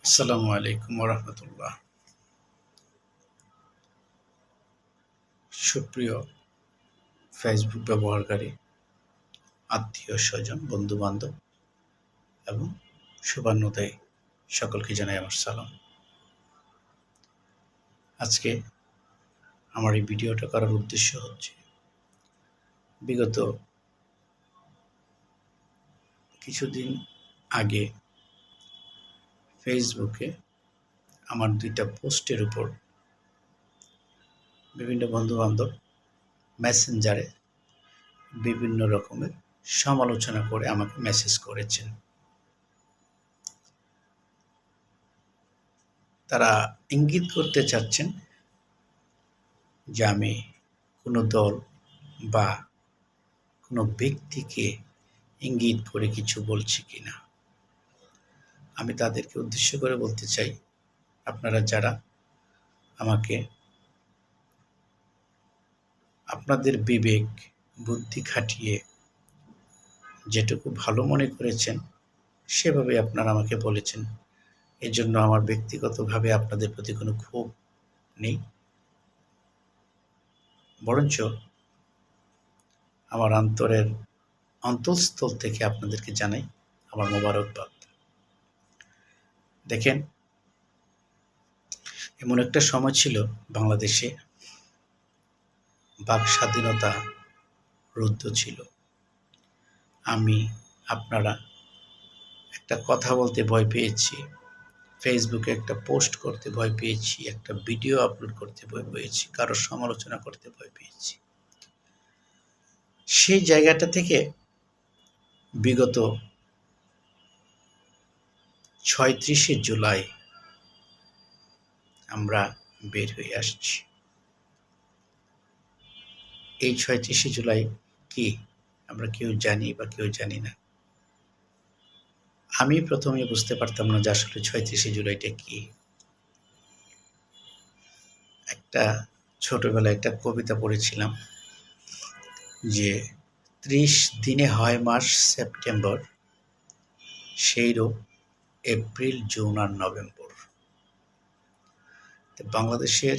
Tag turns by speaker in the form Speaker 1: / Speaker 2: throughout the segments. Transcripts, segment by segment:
Speaker 1: আসসালামু আলাইকুম ওরহমতুল্লাহ। সুপ্রিয় ফেসবুক ব্যবহারকারী, আত্মীয় স্বজন, বন্ধু বান্ধব এবং শুভান্যুদায়ী সকলকে জানাই আমার সালাম। আজকে আমার এই ভিডিওটা করার উদ্দেশ্য হচ্ছে, বিগত কিছুদিন আগে ফেসবুকে আমার 2টা পোস্টের উপর বিভিন্ন বন্ধু বান্ধব মেসেঞ্জারে বিভিন্ন রকমের সমালোচনা করে আমাকে মেসেজ করেছেন। তারা ইঙ্গিত করতে চাচ্ছেন যে আমি কোনো দল বা কোনো ব্যক্তিকে ইঙ্গিত করে কিছু বলছি কিনা। আমি তাদেরকে উদ্দেশ্য করে বলতে চাই, আপনারা যারা আমাকে আপনাদের বিবেক বুদ্ধি খাটিয়ে যেটুকু ভালো মনে করেছেন সেভাবে আপনারা আমাকে বলেছেন, এজন্য আমার ব্যক্তিগতভাবে আপনাদের প্রতি কোনো ক্ষোভ নেই, বরঞ্চ আমার অন্তঃস্থল থেকে আপনাদেরকে জানাই আমার মোবারকবাদ। দেখেন, এমন একটা সময় ছিল বাংলাদেশে বাক স্বাধীনতা রুদ্ধ ছিল। আমি আপনারা একটা কথা বলতে ভয় পেয়েছি, ফেসবুকে একটা পোস্ট করতে ভয় পেয়েছি, একটা ভিডিও আপলোড করতে ভয় পেয়েছি, কারোর সমালোচনা করতে ভয় পেয়েছি। সেই জায়গাটা থেকে বিগত ৩৬শে জুলাই আমরা বের হয়ে আসছি। এই ৩৬শে জুলাই কি আমরা কেউ জানি বা কেউ জানি না। আমি প্রথমে বুঝতে পারতাম না যে আসলে ৩৬শে জুলাইটা কি। একটা ছোটবেলায় একটা কবিতা পড়েছিলাম যে ৩০ দিনে হয় মাস সেপ্টেম্বর, সেইরূপ এপ্রিল, জুন আর নভেম্বর। বাংলাদেশের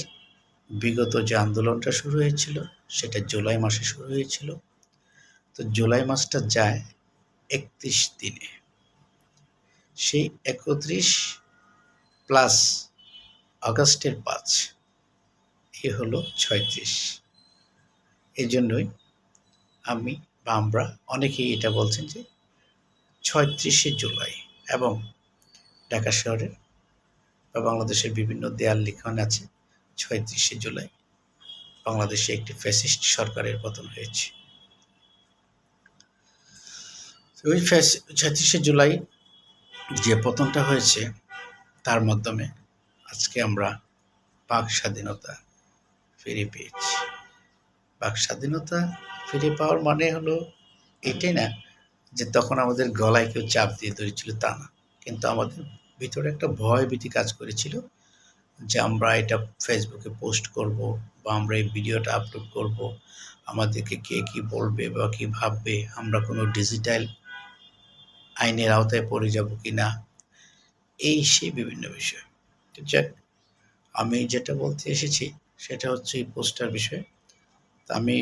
Speaker 1: বিগত যে আন্দোলনটা শুরু হয়েছিল সেটা জুলাই মাসে শুরু হয়েছিল। তো জুলাই মাসটা যায় ৩১ দিনে, সেই ৩১ প্লাস আগস্টের ৫, এ হলো ৩৬। এই জন্যই আমি বা আমরা অনেকেই এটা বলছেন যে ৩৬শে জুলাই, এবং ঢাকা শহরের বা বাংলাদেশের বিভিন্ন দেয়াল লিখন আছে ৩৬শে জুলাই বাংলাদেশে একটি ফ্যাসিস্ট সরকারের পতন হয়েছে। ওই ৩৬শে জুলাই যে পতনটা হয়েছে তার মাধ্যমে আজকে আমরা বাক স্বাধীনতা ফিরে পেয়েছি। বাক স্বাধীনতা ফিরে পাওয়ার মানে হলো এটাই না যে তখন আমাদের গলায় কেউ চাপ দিয়ে ধরেছিল, তা না, কিন্তু আমাদের ভিতরে একটা ভয় ভীতি কাজ করেছিল যে আমরা এটা ফেসবুকে পোস্ট করব বা আমরা এই ভিডিওটা আপলোড করব, আমাদেরকে কে কি বলবে বা কি ভাববে, আমরা কোনো ডিজিটাল আইনের আওতায় পড়ে যাব কিনা, এই সেই বিভিন্ন বিষয়। যাক, আমি যেটা বলতে এসেছি সেটা হচ্ছে এই পোস্টার বিষয়ে। আমি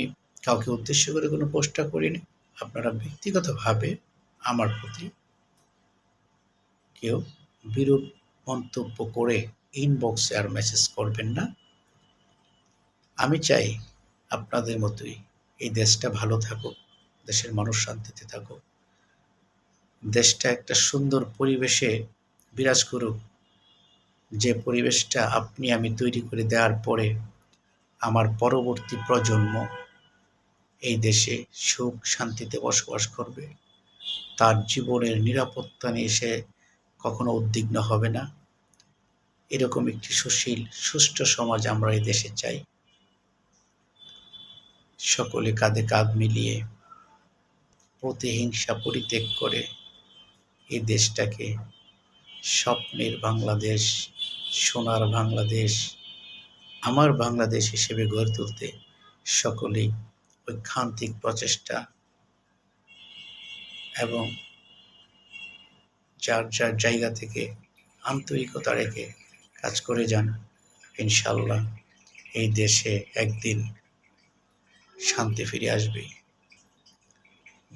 Speaker 1: কাউকে উদ্দেশ্য করে কোনো পোস্টটা করিনি। আপনারা ব্যক্তিগতভাবে আমার প্রতি কেউ বিরূপ মন্তব্য করে ইনবক্সে আর মেসেজ করবেন না। আমি চাই আপনাদের মতোই এই দেশটা ভালো থাকুক, দেশের মানুষ শান্তিতে থাকুক, দেশটা একটা সুন্দর পরিবেশে বিরাজ করুক, যে পরিবেশটা আপনি আমি তৈরি করে দেওয়ার পরে আমার পরবর্তী প্রজন্ম এই দেশে সুখ শান্তিতে বসবাস করবে, তার জীবনের নিরাপত্তা নিয়ে সে কখনো উদ্বিগ্ন হবে না। এরকম একটি সুশীল সুষ্ঠু সমাজ আমরা এই দেশে চাই। সকলে কাঁধে কাঁধ মিলিয়ে প্রতিহিংসা পরিত্যাগ করে এই দেশটাকে স্বপ্নের বাংলাদেশ, সোনার বাংলাদেশ, আমার বাংলাদেশ হিসেবে গড়ে তুলতে সকলেই ঐকান্তিক প্রচেষ্টা এবং যার যার জায়গা থেকে আন্তরিকতা রেখে কাজ করে যান, ইনশাল্লাহ এই দেশে একদিন শান্তি ফিরে আসবে।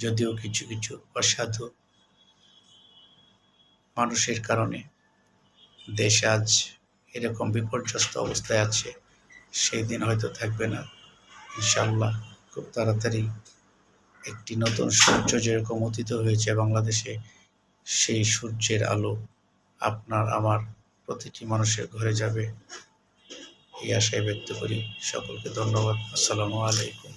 Speaker 1: যদিও কিছু কিছু অসাধু মানুষের কারণে দেশ আজ এরকম বিপর্যস্ত অবস্থায় আছে, সেই দিন হয়তো থাকবে না। ইনশাল্লাহ খুব তাড়াতাড়ি একটি নতুন সূর্য যেরকম উদিত হয়েছে বাংলাদেশে, সেই সূর্যের আলো আপনার আমার প্রতিটি মানুষের ঘরে যাবে, এই আশায় ব্যক্ত করি। সকলকে ধন্যবাদ। আসসালামু আলাইকুম।